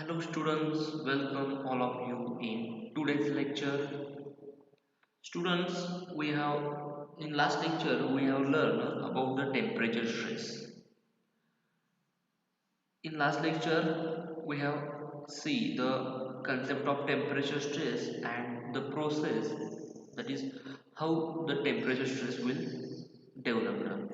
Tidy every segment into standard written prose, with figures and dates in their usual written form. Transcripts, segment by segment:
Hello students, welcome all of you in today's lecture. Students, we have in last lecture we have learned about the temperature stress. In last lecture we have see the concept of temperature stress and the process, that is how the temperature stress will develop.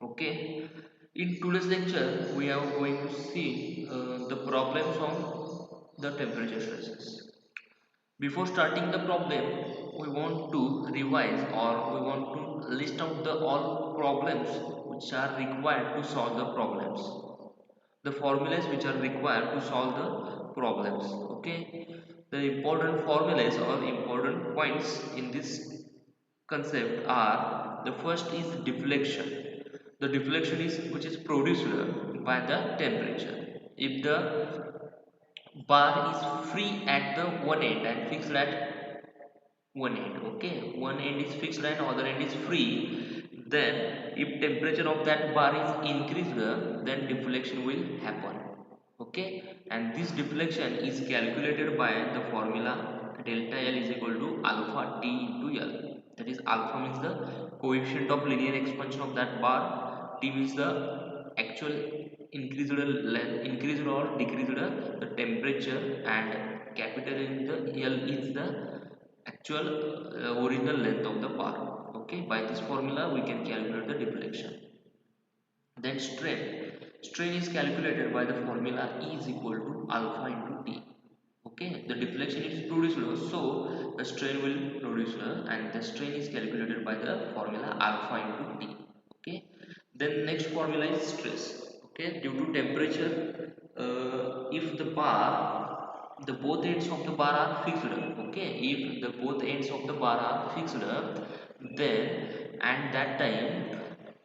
Okay, in today's lecture we are going to see the problems of the temperature stresses. Before starting the problem, we want to revise or we want to list out the all problems which are required to solve the problems. The formulas which are required to solve the problems. Okay. The important formulas or important points in this concept are: the first is deflection. The deflection is which is produced by the temperature. If the bar is free at the one end and fixed at one end, okay, one end is fixed and other end is free, then if temperature of that bar is increased, then deflection will happen. Okay, and this deflection is calculated by the formula delta L is equal to alpha T into L. That is, alpha means the coefficient of linear expansion of that bar, T means the actual increased length, increased or decreased the temperature, and capital in the L is the actual original length of the bar. Okay, by this formula we can calculate the deflection. Then strain is calculated by the formula E is equal to alpha into T. Okay, the deflection is produced, so the strain will produce, and the strain is calculated by the formula alpha into T. Okay, then next formula is stress. Okay, due to temperature, if the bar, the both ends of the bar are fixed, okay, if the both ends of the bar are fixed, then at that time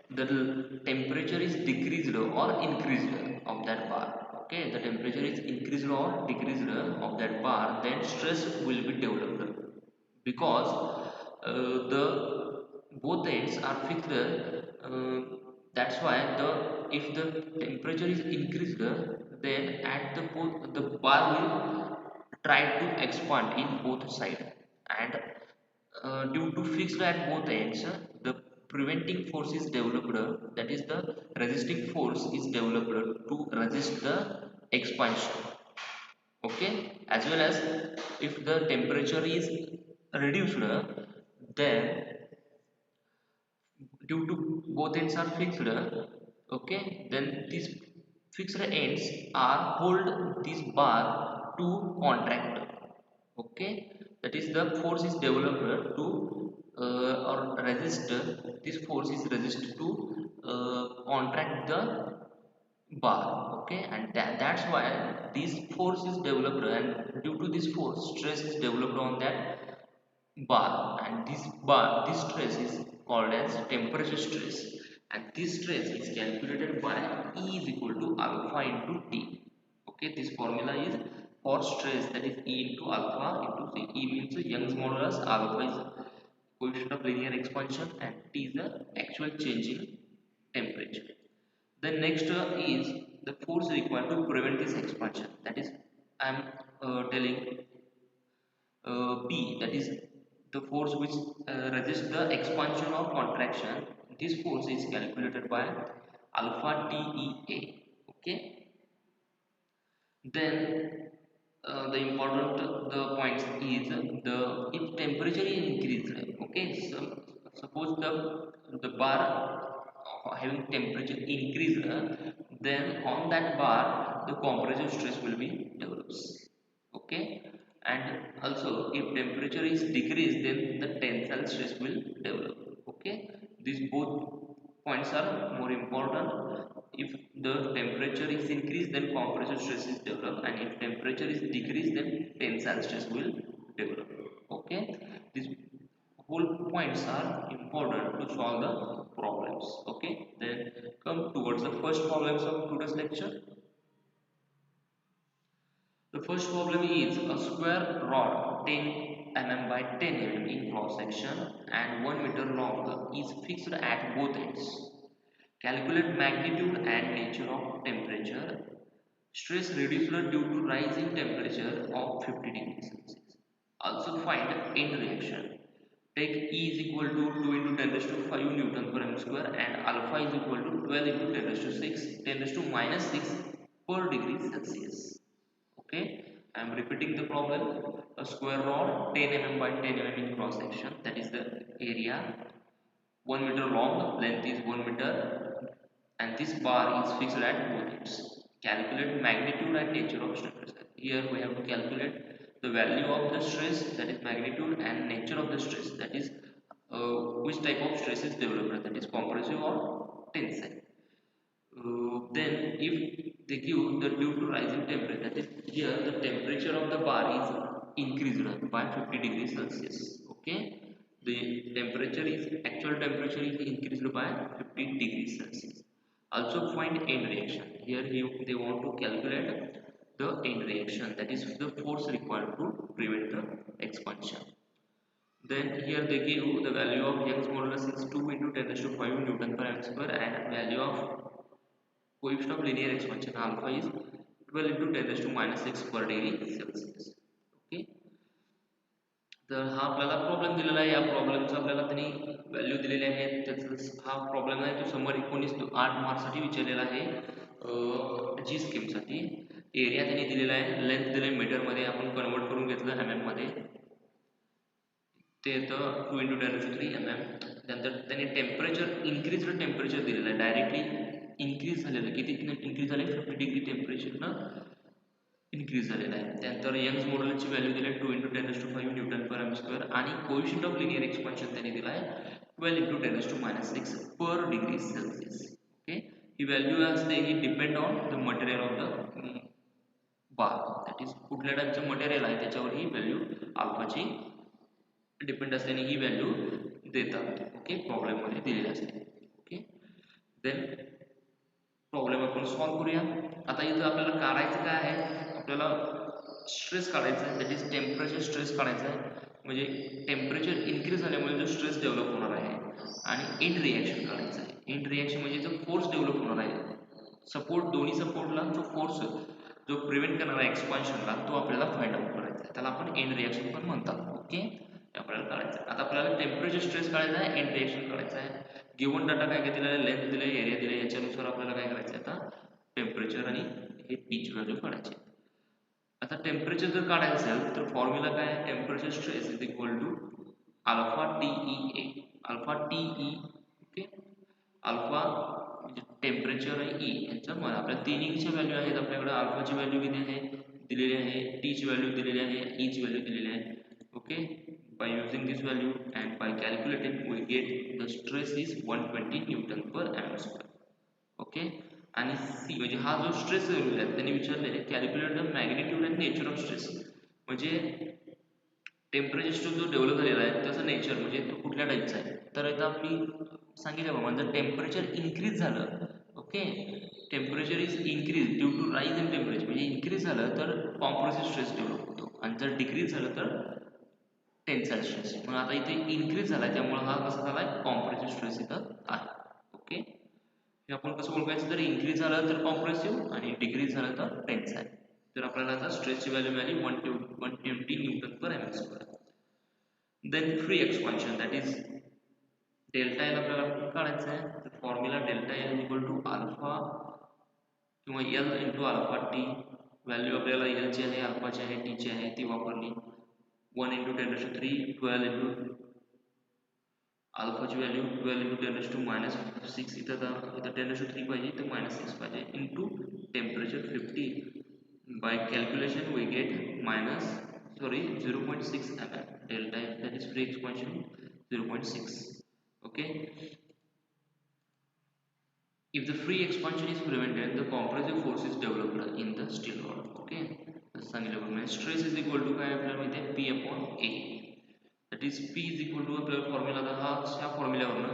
the temperature is decreased or increased of that bar. Okay, the temperature is increased or decreased of that bar, then stress will be developed, because the both ends are fixed. That's why the if the temperature is increased, then at the both the bar will try to expand in both sides, and due to fixed at both ends, the preventing force is developed, that is the resisting force is developed to resist the expansion. Okay, as well as if the temperature is reduced, then due to both ends are fixed, okay, then these fixed ends are hold this bar to contract. Okay, that is the force is developed to or resist, this force is resist to contract the bar. Okay, and that's why this force is developed, and due to this force stress is developed on that bar, and this stress is called as temperature stress, and this stress is calculated by E is equal to alpha into T. Okay, this formula is for stress, that is E into alpha into C. E means Young's modulus, alpha is coefficient of linear expansion, and T is the actual change in temperature. Then next is the force required to prevent this expansion, that is I am telling P, that is the force which resists the expansion or contraction. This force is calculated by alpha TEA. Okay, then the important the points is the if temperature is increased. Okay, so suppose the bar having temperature increased, then on that bar the compressive stress will be develops. Okay, and also if temperature is decreased, then the tensile stress will develop. Okay, these both points are more important. If the temperature is increased, then compressive stress is developed, and if temperature is decreased, then tensile stress will develop. Okay, these whole points are important to solve the problems. Okay, then come towards the first problems of today's lecture. The first problem is a square rod 10 mm by 10 mm in cross section and 1 meter long is fixed at both ends. Calculate magnitude and nature of temperature Stress reduced due to rise in temperature of 50 degrees Celsius. Also find end reaction. Take E is equal to 2 into 10 raised to 5 Newton per m square and alpha is equal to 12 into 10 raised to 6, 10 raised to minus 6 per degree Celsius. Okay, I am repeating the problem. A square rod 10 mm by 10 mm in cross section, that is the area. 1 meter long, length is 1 meter, and this bar is fixed at both ends. Calculate magnitude and nature of stress. Here we have to calculate the value of the stress, that is magnitude, and nature of the stress, that is which type of stress is developed, that is compressive or tensile. Then if they give the due to rising temperature, that is here the temperature of the bar is increased by 50 degrees Celsius. Okay, the temperature is actual temperature is increased by 50 degrees Celsius. Also find end reaction. Here they want to calculate the end reaction, that is the force required to prevent the expansion. Then here they give the value of Young's modulus is 2 into 10 raised to 5 Newton per m square and value of coefficient of linear expansion alpha is 12 into 10 raised to minus 6 per degree Celsius. Okay, तर हा आपल्याला problem दिलेला आहे. या प्रॉब्लेमचा आपल्याला त्यांनी value दिलेले आहेत. त्याचा हा प्रॉब्लेम आहे तो समोर 8 मार्क्ससाठी विचारलेला आहे. जी स्कीमसाठी एरिया त्यांनी दिलेला आहे, लेंथ दिले मीटरमध्ये, आपण कन्वर्ट करून घेतलं mm मध्ये. ते येतं 2 into 10 raised to 3 mm. त्यानंतर त्यांनी टेम्परेचर इन्क्रीज्ड टेम्परेचर दिलेलं आहे, डायरेक्टली इन्क्रीज झालेलं. किती इन्क्रीज झाले? 50 डिग्री टेम्परेचरनं इन्क्रीज झालेला आहे. त्यानंतर यंग्स मॉड्युलसची व्हॅल्यू दिली आहे 2 into 10 raised to 5 Newton per M square आणि कोएफिशियंट ऑफ लिनियर एक्सपान्शन त्यांनी दिला आहे 12 into 10 raised to minus 6 per degree Celsius. Okay, ही व्हॅल्यू असते ही depend on the material of the bar, that is कुठल्या टाईपचं मटेरियल आहे त्याच्यावर ही व्हॅल्यू अल्फाची डिपेंड असल्याने ही व्हॅल्यू देतात. ओके, प्रॉब्लेम मध्ये दिलेली असते. ओके, देन प्रॉब्लेम आपण सॉल्व्ह करूया. आता इथं आपल्याला काढायचं काय आहे, आपल्याला स्ट्रेस काढायचा आहे, दॅट इज टेम्परेचर स्ट्रेस काढायचा आहे. म्हणजे टेम्परेचर इन्क्रीज झाल्यामुळे जो स्ट्रेस डेव्हलप होणार आहे आणि एंड रिॲक्शन काढायचं आहे. एंड रिॲक्शन म्हणजे जो फोर्स डेव्हलप होणार आहे, सपोर्ट दोन्ही सपोर्टला जो फोर्स जो प्रिव्हेंट करणार आहे एक्सपान्शनला, तो आपल्याला फाइंड आउट करायचा आहे. त्याला आपण एंड रिॲक्शन पण म्हणतात. ओके, आपल्याला काढायचं आहे. आता आपल्याला टेम्परेचर स्ट्रेस काढायचा आहे, एंड रिॲक्शन काढायचं आहे. गिवन डाटा काय दिलेला आहे, लेंथ दिले, एरिया दिले, याच्यानुसार आपल्याला काय करायचं आहे आता टेम्परेचर आणि हे पीच व्हॅल्यू काढायची. आता टेम्परेचर जर काढायचं असेल तर फॉर्म्युला काय आहे, temperature stress is equal to alpha T E ए. अल्फा टीई, ओके, अल्फा म्हणजे टेम्परेचर आणि ई यांचं मला आपल्या तिन्हीच्या व्हॅल्यू आहेत. आपल्याकडे अल्फाची व्हॅल्यू किती आहे दिलेली आहे, टीची व्हॅल्यू दिलेली आहे, ईची व्हॅल्यू दिलेली आहे. Okay, by using this value and by calculating we get the stress is 120 Newton per m square. Okay, आणि सी म्हणजे हा जो स्ट्रेस आहे त्यांनी विचारलेला आहे calculate the magnitude and nature of stress. म्हणजे टेम्परेचर जो डेव्हलप झालेला आहे त्याचं नेचर म्हणजे तो कुठल्या टाईपचा आहे. तर आता मी सांगितल्याप्रमाणे जर टेम्परेचर इन्क्रीज झालं, okay, temperature is increase due to rise in temperature म्हणजे इन्क्रीज झालं तर कॉम्प्रेसिव्ह स्ट्रेस डेव्हलप होतो आणि जर डिक्रीज झालं तर टेन्साइल स्ट्रेस. म्हणून आता इथे इन्क्रीज झाला त्यामुळे हा कसा झालाय कॉम्प्रेसिव्ह स्ट्रेस इथं आहे. ओके, हे आपण कसं ओळखायचं, तर इन्क्रीज झालं तर कॉम्प्रेसिव्ह आणि डिक्रीज झालं तर टेन्साइल. तर आपल्याला आता स्ट्रेसची व्हॅल्यू मिळाली 120 newton per M square. Then free expansion that is delta L आपल्याला काढायचं आहे. Formula delta L equal to alpha किंवा L into alpha T. Value आपल्याला एलची आहे, अल्फाची आहे, टीची आहे ती वापरली. 1 into 10 raised to 3, 12 into अल्फाची value 12 into 10 raised to minus 6. इथं 10 raised to 3 पाहिजे, इथं minus 6 पाहिजे, into temperature 50. By calculation we get minus 0.6 mm. Delta F, that is free expansion 0.6. Okay, if the free expansion is prevented the compressive force is developed in the steel rod. Okay, सांगितल्याप्रमाणे stress is equal to काय आपल्याला माहिती आहे P upon A. That is P is equal to आपल्याला formula हा ह्या फॉर्म्युल्यावरून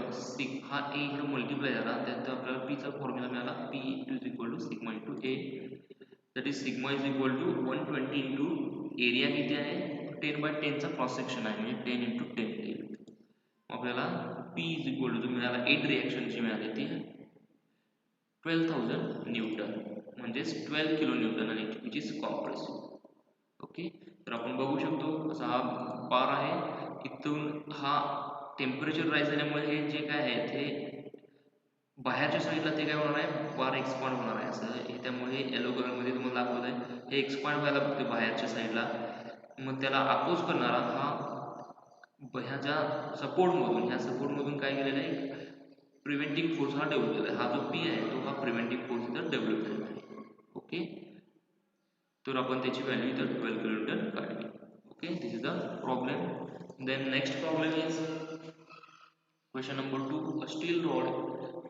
हा A इकडे मल्टिप्लाय झाला त्यानंतर आपल्याला P चा फॉर्म्युला मिळाला P is equal to sigma into A. That is sigma is equal to 120 into area किती आहे 10 by 10 चा क्रॉस सेक्शन आहे म्हणजे 10 into 10. आपल्याला P is equal to मिळाला एंड रिएक्शनची मिळाली ती 12,000 न्यूटन. म्हणजेच 12 किलो न्यूटन आणि विच इज कॉम्प्रेसिव्ह. ओके, तर आपण बघू शकतो असा हा बार आहे. इथून हा टेम्परेचर राईज झाल्यामुळे हे जे काय आहे ते बाहेरच्या साईडला ते काय होणार आहे, बार एक्सपांड होणार आहे असं हे, त्यामुळे येलो कलरमध्ये तुम्हाला दाखवत आहे हे एक्सपांड व्हायला बघते बाहेरच्या साईडला. मग त्याला अपोज करणारा हा ह्याच्या सपोर्टमधून, ह्या सपोर्टमधून काय केलेलं आहे, प्रिव्हेंटिंग फोर्स हा डेव्हलप केला आहे. हा जो पी आहे तो हा प्रिव्हेंटिंग फोर्स इथं डेव्हलप झालेला आहे. ओके, तर आपण त्याची व्हॅल्यू इथं 12 किलोमीटर काढली. Okay, this is the problem. Then next problem is question number 2. A steel rod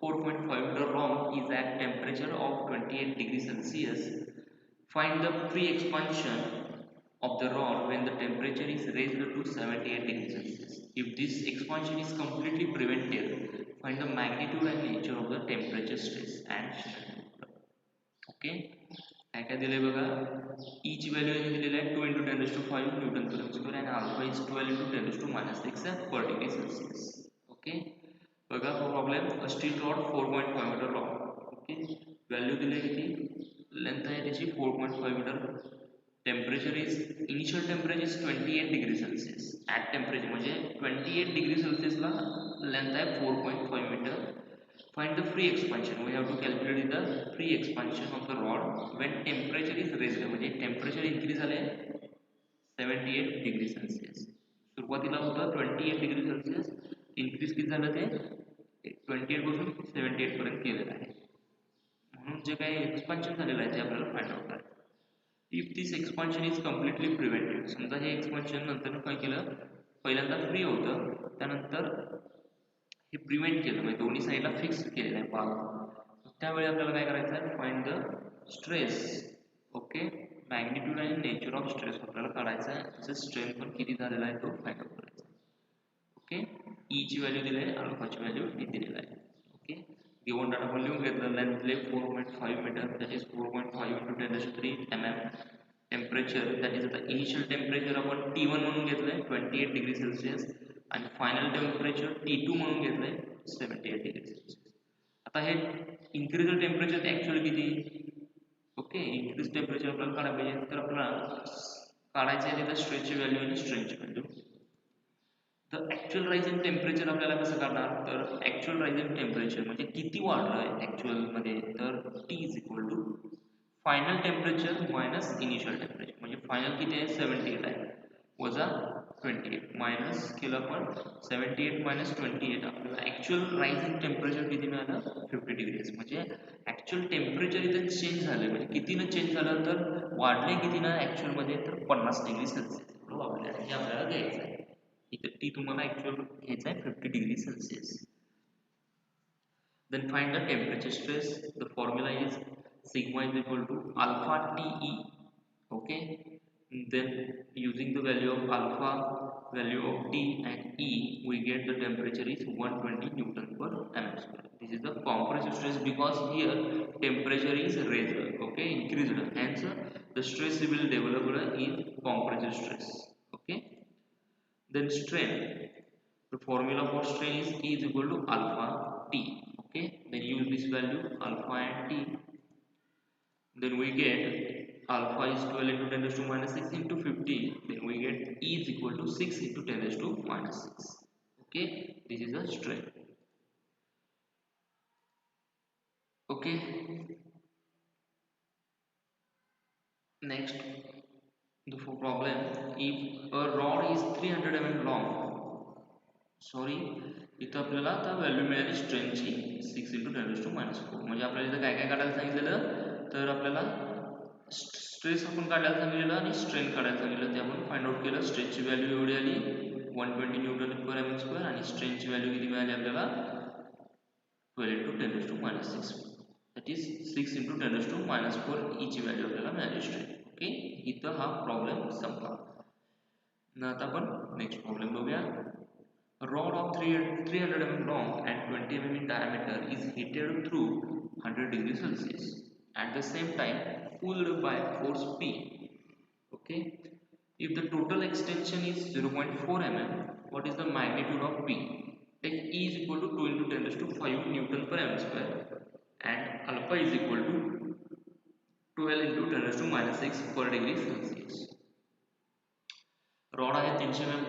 4.5 meter long is at temperature of 28 degrees Celsius. Find the free expansion of the rod when the temperature is raised to 78 degrees Celsius. If this expansion is completely prevented, find the magnitude and nature of the temperature stress and strain. Okay, काय काय दिले बघा, ई ची value यांनी दिलेली आहे 2 × 10⁵ Newton per square आणि alpha is 12 × 10⁻⁶ per degree Celsius. Okay, बघा problem, a steel rod 4.5 metre long. Okay, value दिली किती, लेंथ आहे त्याची 4.5 metre. Temperature is, initial temperature is 28 degree Celsius. At temperature म्हणजे 28 डिग्री सेल्सिअसला लेंथ आहे 4.5 metre. Find the free expansion. We have to calculate the free expansion of the rod when temperature is raised. म्हणजे temperature increase झाले 78 degree Celsius. सुरुवातीला होतं 28 degree Celsius, increase किती झालं ते 28 पासून 78 पर्यंत केलेलं आहे. म्हणून जे काही एक्सपान्शन झालेलं आहे ते आपल्याला फाइंड आउट करायचं. If this expansion is completely prevented, समजा हे एक्सपान्शन नंतर काय केलं, पहिल्यांदा फ्री होतं, त्यानंतर हे प्रिव्हेंट केलं म्हणजे दोन्ही साईडला फिक्स केलेलं आहे बार. त्यावेळी आपल्याला काय करायचं आहे, find the stress. Okay, magnitude आणि नेचर ऑफ स्ट्रेस आपल्याला काढायचा आहे. तसेच स्ट्रेन पण किती झालेला आहे तो फाइंड आउट करायचा. ओके, ई ची व्हॅल्यू दिली आहे, अल्फाची व्हॅल्यू दिलेली आहे. ओके, गिवन डाटा पण लिहून घेतलं. लेंथ दिले 4.5 metre, that is 4.5 × 10⁻³ mm. Temperature that is आता इनिशियल टेम्परेचर आपण T1 म्हणून घेतलंय 28 डिग्री सेल्सिअस आणि फायनल टेम्परेचर T2 म्हणून घेतलंय 78 डिग्री सेल्सिअस. आता हे इन्क्रीज टेम्परेचर ते ऍक्च्युअली किती, ओके, इन्क्रीज टेम्परेचर आपल्याला काढायला पाहिजे, तर आपल्याला काढायचं आहे तिथं स्ट्रेसची व्हॅल्यू आणि स्ट्रेनची व्हॅल्यू. तर ऍक्च्युअल राईज इन टेम्परेचर आपल्याला कसं काढणार, तर ऍक्च्युअल राईज इन टेम्परेचर म्हणजे किती वाढलंय ऍक्च्युअल मध्ये, तर T is equal to final temperature minus initial temperature. म्हणजे फायनल किती आहे 78 आहे, वजा 28 मायनस केलं आपण 78 मायनस 28, आपल्याला ऍक्च्युअल राईज इन टेम्परेचर किती मिळालं 50 डिग्रीज. म्हणजे ऍक्च्युअल टेम्परेचर इथं चेंज झालं, म्हणजे कितीनं चेंज झालं, तर वाढले कितीनं ऍक्च्युअल मध्ये, तर 50 डिग्री सेल्सिअस एवढं वाढलं आहे. हे आपल्याला घ्यायचं आहे. इथं टी तुम्हाला ऍक्च्युअल घ्यायचं आहे 50 degree Celsius. Then find the temperature stress. The formula is sigma is equal to alpha TE. Okay. Then using the value of alpha, value of T and E, we get the temperature is 120 Newton per mm square. This is the compressive stress because here temperature is raised, okay, increased. Hence the stress will develop in compressive stress. Okay. Then strain. The formula for strain is E is equal to alpha T. Okay, then use this value alpha and T. Then we get alpha is 12 × 10⁻⁶ into 50. Then we get E is equal to 6 × 10⁻⁶. Okay, this is the strain. Okay. Next, the problem, if a rod is 300 mm long, sorry इथं आपल्याला आता value मिळाली स्ट्रेनची 6 × 10⁻⁴. म्हणजे आपल्याला इथं काय काय काढायला सांगितलेलं, तर आपल्याला स्ट्रेस आपण काढायला सांगितलेलं आणि स्ट्रेन काढायला सांगितलं, ते आपण फाइंड आउट केलं. स्ट्रेसची व्हॅल्यू एवढी आली 120 न्यूटन पर mm² आणि स्ट्रेनची व्हॅल्यू किती मिळाली आपल्याला 12 × 10⁻⁶, दॅट इज 6 × 10⁻⁴ ई ची व्हॅल्यू आपल्याला मिळाली स्ट्रेन. ओके, इथं हा प्रॉब्लेम संपला. आता आपण नेक्स्ट प्रॉब्लेम बघूया. A rod of 300 mm long and 20 mm in diameter is heated through 100 degrees Celsius. At the same time, cooled by force P. Okay. If the total extension is 0.4 mm, what is the magnitude of P? Take E is equal to 2 × 10⁵ Newton per mm square and alpha is equal to 12 into 10 raised to minus 6 per degree Celsius. Rod आहे 300 mm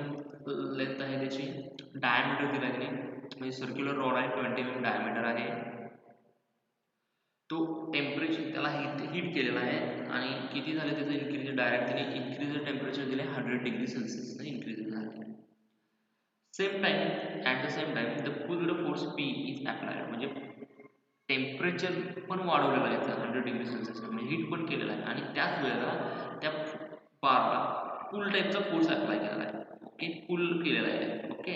length आहे त्याची. Diameter दिला आहे म्हणजे circular rod आहे 20 mm diameter आहे. तो temperature त्याला हीट केलेला आहे आणि किती झाले त्याचं इन्क्रीज डायरेक्ट त्याने इन्क्रीज टेम्परेचर दिले 100 डिग्री सेल्सिअस इन्क्रीज झाले. Same time at the same time the pulled force P is applied म्हणजे टेम्परेचर पण वाढवलेलं आहे 100 डिग्री सेल्सिअस म्हणजे हीट पण केलेलं आहे आणि त्याच वेळेला त्या बारला पुल टाईपचा फोर्स अप्लाय केलेला आहे. ओके पुल केलेला आहे. ओके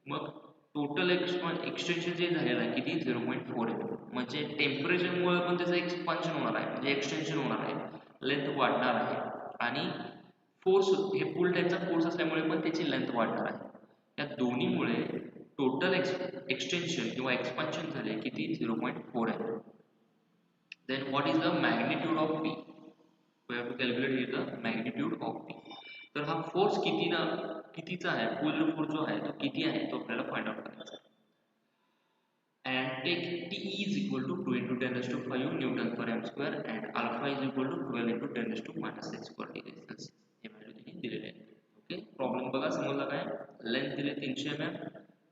मग टोटल एक्सटेन्शन जे झालेलं आहे किती 0.4 आहे म्हणजे टेम्परेचरमुळे पण त्याचं एक्सपान्शन होणार आहे म्हणजे एक्सटेन्शन होणार आहे लेंथ वाढणार आहे आणि फोर्स हे पुल टाईपचा फोर्स असल्यामुळे पण त्याची लेंथ वाढणार आहे. या दोन्हीमुळे टोटल एक्सटेन्शन किंवा एक्सपान्शन झाले किती 0.4 आहे. Then what is the magnitude of P we have to calculate the magnitude of P. तर हा फोर्स कितीचा आहे पुल फोर्स जो आहे तो किती आहे तो आपल्याला फाइंड आउट करायचा आहे. And take T is equal to 2 into 10 raised to 5 Newton per m square and alpha is equal to 12 into 10 raised to minus 6 per degree Celsius. Hey value त्यांनी दिलेले आहे. ओके प्रॉब्लेम बघा समजला काय. Length दिले 300 mm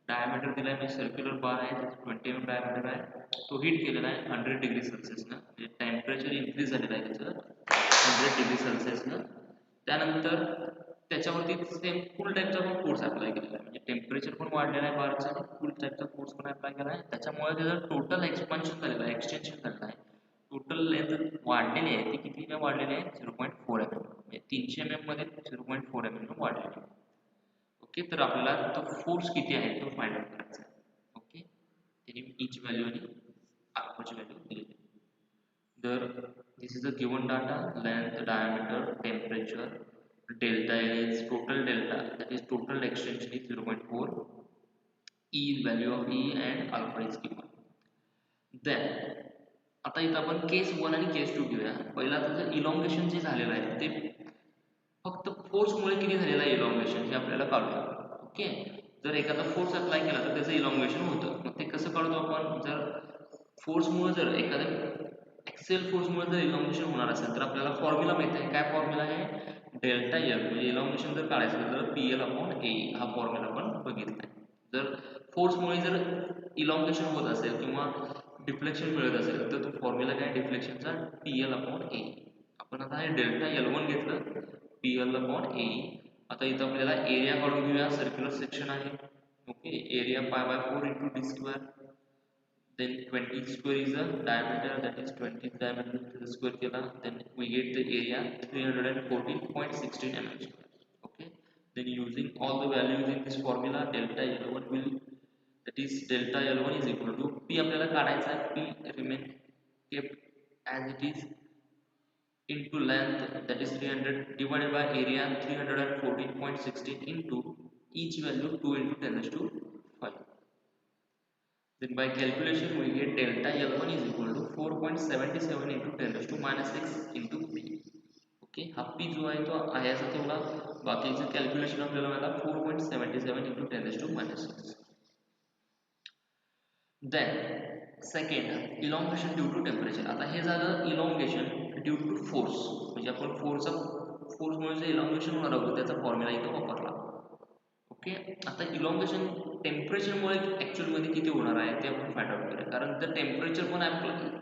diameter दिला आहे circular बार आहे 20 mm डायमीटर आहे. तो हीट केलेला आहे 100 डिग्री सेल्सिअसनं म्हणजे टेम्परेचर इन्क्रीज झालेलं आहे त्याचं 100 डिग्री सेल्सिअसनं. त्यानंतर त्याच्यावरती सेम फुल टाईपचा पण फोर्स अप्लाय केलेला आहे म्हणजे टेम्परेचर पण वाढलेलं आहे बारचं आणि फुल टाईपचा फोर्स पण अप्लाय केला आहे. त्याच्यामुळे त्याचं टोटल एक्सपान्शन झालेलं आहे एक्सटेन्शन झालेलं आहे. टोटल लेंथ वाढलेली आहे ती किती वाढलेली आहे 0.4 mm म्हणजे 300 mm मध्ये 0.4 mm वाढलेली आहे. ओके तर आपल्याला तो फोर्स किती आहे तो फाइंड आउट करायचा आहे. ओके त्यांनी इच व्हॅल्यू आणि अल्फाची व्हॅल्यू दिलेली आहे. तर this is the given data length diameter temperature delta L is total delta that is total extension is 0.4 E is value of E and alpha is given. Then आता इथं आपण case 1 आणि case 2 घेऊया. पहिला त्याचं इलॉंगेशन जे झालेलं आहे ते फक्त फोर्समुळे किती झालेलं आहे इलॉंगेशन हे आपल्याला काढूया. ओके जर एखादा फोर्स अप्लाय केला तर त्याचं इलॉंगेशन होतं. मग ते कसं काढतो आपण जर फोर्समुळे जर एखाद्या एक्सेल फोर्समुळे जर इलॉंगेशन होणार असेल तर आपल्याला फॉर्म्युला माहिती आहे. काय फॉर्म्युला आहे डेल्टा एल म्हणजे इलॉंगेशन जर काढायचं असेल तर पी एल अपॉन ए हा फॉर्म्युला आपण बघितला आहे. जर फोर्समुळे जर इलॉंगेशन होत असेल किंवा डिफ्लेक्शन मिळत असेल तर तो फॉर्म्युला काय डिफ्लेक्शनचा पी एल अपॉन ए. आपण आता हे डेल्टा एल वन घेतलं पी एल अपॉन ए. आता इथं आपल्याला एरिया काढून घेऊया सर्क्युलर सेक्शन आहे. Okay area pi by 4 into D square. Then 20 square is the diameter that is 20 diameter to the square kela. Then we get the area 314.16 mm square. Okay then using all the values in this formula delta L1 will that is delta L1 is equal to P आपल्याला काढायचा आहे P remain kept as it is into length that is 300 divided by area 314.16 into each value 2 into 10 raised to 5. Then by calculation we get delta L1 is equal to 4.77 into 10 raised to minus 6 into P. Okay हा P जो आहे तो आहे असा तेवढा बाकीचं calculation आपल्याला मिळाला 4.77 into 10 raised to minus 6. Then second elongation due to temperature. आता हे झालं elongation due to force म्हणजे आपण फोर्समुळे जे elongation होणार होतं त्याचा फॉर्म्युला इथं वापरला. ओके आता इलॉंगेशन टेम्परेचरमुळे ॲक्च्युअलमध्ये किती होणार आहे ते आपण फाइंड आउट करूया. कारण जर टेम्परेचर पण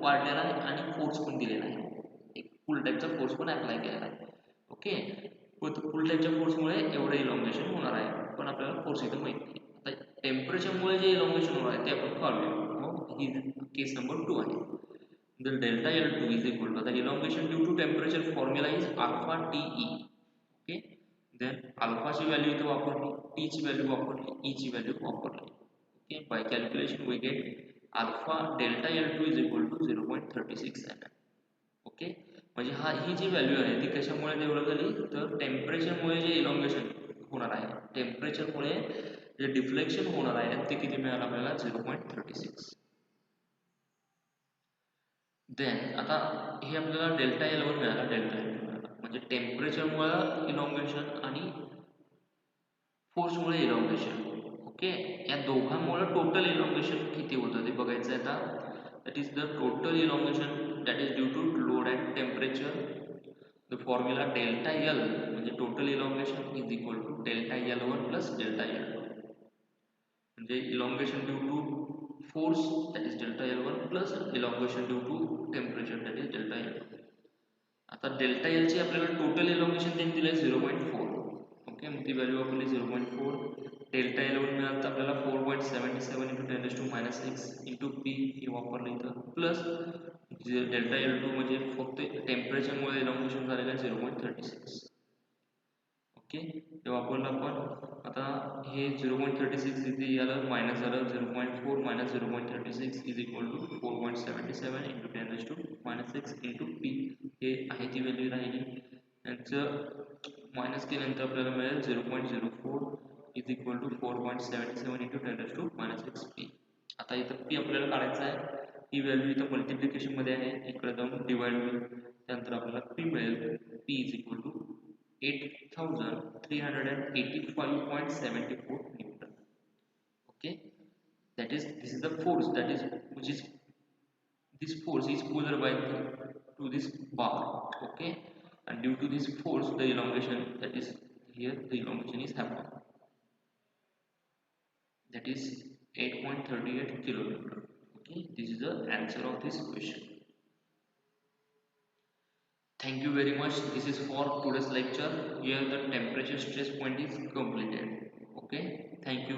वाढलेला आहे आणि फोर्स पण दिलेला आहे एक फुल टाईपचा फोर्स पण अप्लाय केलेला आहे. ओके फुल टाईपच्या फोर्समुळे एवढं इलॉंगेशन होणार आहे पण आपल्याला फोर्स इथं माहिती नाही. आता टेम्परेचरमुळे जे इलॉंगेशन होणार आहे ते आपण काढूया. मग ही केस नंबर 2 आहे. The delta L2 is equal to the elongation due to temperature formula is alpha TE. Okay then alpha ची व्हॅल्यू इथं वापरली टी ची व्हॅल्यू वापरली ई ची व्हॅल्यू वापरली. Okay by calculation we get alpha delta L2 is equal to 0.36 mm. Okay म्हणजे ही जी value आहे ती कशामुळे डेव्हलप झाली तर टेम्परेचरमुळे जे इलॉंगेशन होणार आहे टेम्परेचरमुळे जे डिफ्लेक्शन होणार आहे ते किती मिळालं आपल्याला 0.36. देन आता हे आपल्याला डेल्टा L1 मिळाला डेल्टा L2 मिळाला म्हणजे टेम्परेचरमुळे इलॉंगेशन आणि फोर्समुळे इलॉंगेशन. ओके या दोघांमुळे टोटल इलॉंगेशन किती होतं ते बघायचं आहे आता. That is the total elongation that is due to load and temperature. The formula delta L म्हणजे total elongation is equal to delta L1 plus delta L2. म्हणजे elongation due to force that is delta L1 plus elongation due to temperature that is delta L2. आता delta L ची आपल्याला total elongation त्यांनी दिलं आहे 0.4. Okay, मग ती value आपली 0.4. Delta L one मिळालं तर आपल्याला 4.77 इंटू 10⁻⁶ इंटू पी हे वापरलं इथं, प्लस डेल्टा एल टू म्हणजे फक्त टेम्परेचरमुळे इलॉंगेशन झालेलं आहे 0.36. ओके, ते वापरलं आपण. आता हे 0.36 इथे याला मायनस झालं, 0.4 minus 0.36 is equal to 4.77 into 10⁻⁶ into P हे आहे ती व्हॅल्यू राहिली. यांचं मायनस केल्यानंतर आपल्याला मिळेल 0.04 is equal to 4.77 into 10⁻⁶ P. आता इथं पी आपल्याला काढायचं आहे. ही व्हॅल्यू इथं मल्टिप्लिकेशन मध्ये आहे, इकडे जाऊन डिवाइड होईल. त्यानंतर आपल्याला पी मिळेल. P is equal to 8385.74 Newton. Okay, that is, this is the force that is, which is, this force is pulled by to this bar. Okay, and due to this force the elongation that is here, the elongation is happening, that is 8.38 kilometer. Okay, this is the answer of this question. Thank you very much. This is for today's lecture. Here the temperature stress point is completed. Okay, thank you.